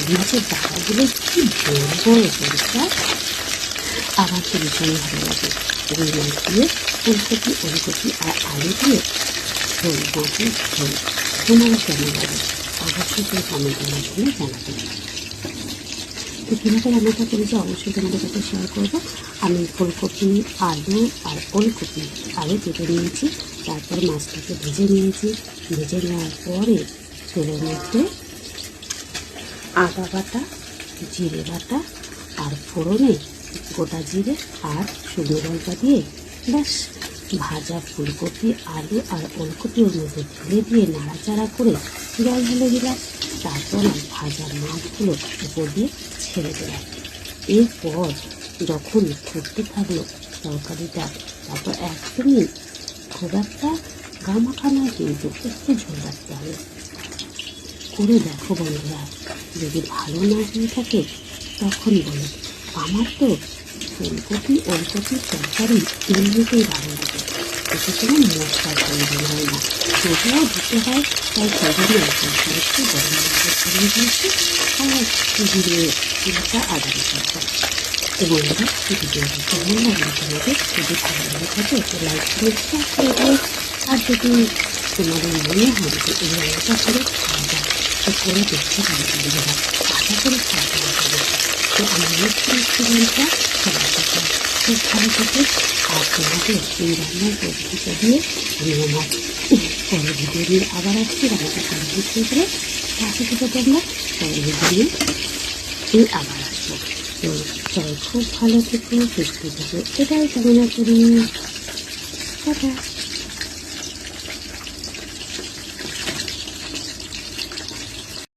নিচের দানাগুলো কি বড় বড় পরিষ্কার। আমার তো ভীষণই ভালো লাগে রুই মাছ দিয়ে ফুলকপি, ওলকপি আর আলু দিয়ে ঝোল, মাছের ঝোল। তোমার কেমন লাগে অবশ্যই সেই কমেন্টের মাধ্যমে জানাতে। তো কীভাবে রান্নাটা করেছি অবশ্যই তোমাদের কাছে শেয়ার করবো। আমি ফুলকপি, আলু আর ওলকপি আলু কেটে নিয়েছি, তারপর মাছটাকে ভেজে নিয়েছি। ভেজে নেওয়ার পরে তেলের মধ্যে আদা বাটা, জিরে বাটা আর ফোড়নে গোটা জিরে আর শুকনো লঙ্কা দিয়ে ব্যাস ভাজা ফুলকপি, আলু আর ওলকপি ওর মধ্যে ঢেলে দিয়ে নাড়াচাড়া করে জল ঢেলে দিলাম। তারপর ভাজা মাছগুলো উপর দিয়ে ছেড়ে দিলাম। এরপর যখন ফুটতে থাকলো তরকারিটা, তারপর একদমই খুব একটা গামাখা নয়, কিন্তু একটু ঝোল রাখতে হবে। করে দেখো বন্ধুরা, যদি ভালো না হয়ে থাকে তখন বলো। আমার তো ফুলকপি ওলকপির তরকারি এমনিতেই ভালো লাগে, এতে কোনো মশলার প্রয়োজন হয় না, তবুও দিতে হয়। তাই সেজন্য একটু গরম মশলা ছড়িয়ে দিয়েছি আর জিরে লঙ্কা আদা রসুন। তো বন্ধুরা, ভিডিওটি কেমন লাগলো তোমাদের? যদি ভালো লেগে থাকে তো লাইক করে শেয়ার করে দিও। আর যদি তোমাদের মনে হয় যে এই রান্নাটা করে খাওয়া যায় তো করে দেখতে পারি বন্ধুরা, আশা করে খাওয়া যাবে। তো আমার নেক্সট রেস্টুরেন্টটা সবার সাথে খুব ভালো থাকে। আর তোমাদের এই রান্নার পদ্ধতিটা দিয়ে আমি আমার পরের ভিডিও নিয়ে আবার আসছি। রান্নাটা কমপ্লিট করে পাশে থেকে তোমরা পরের ভিডিও নিয়ে আবার আসবো। তো সবাই খুব ভালো থেকো, সুস্থ থেকো, এটাই কামনা করি। টাটা।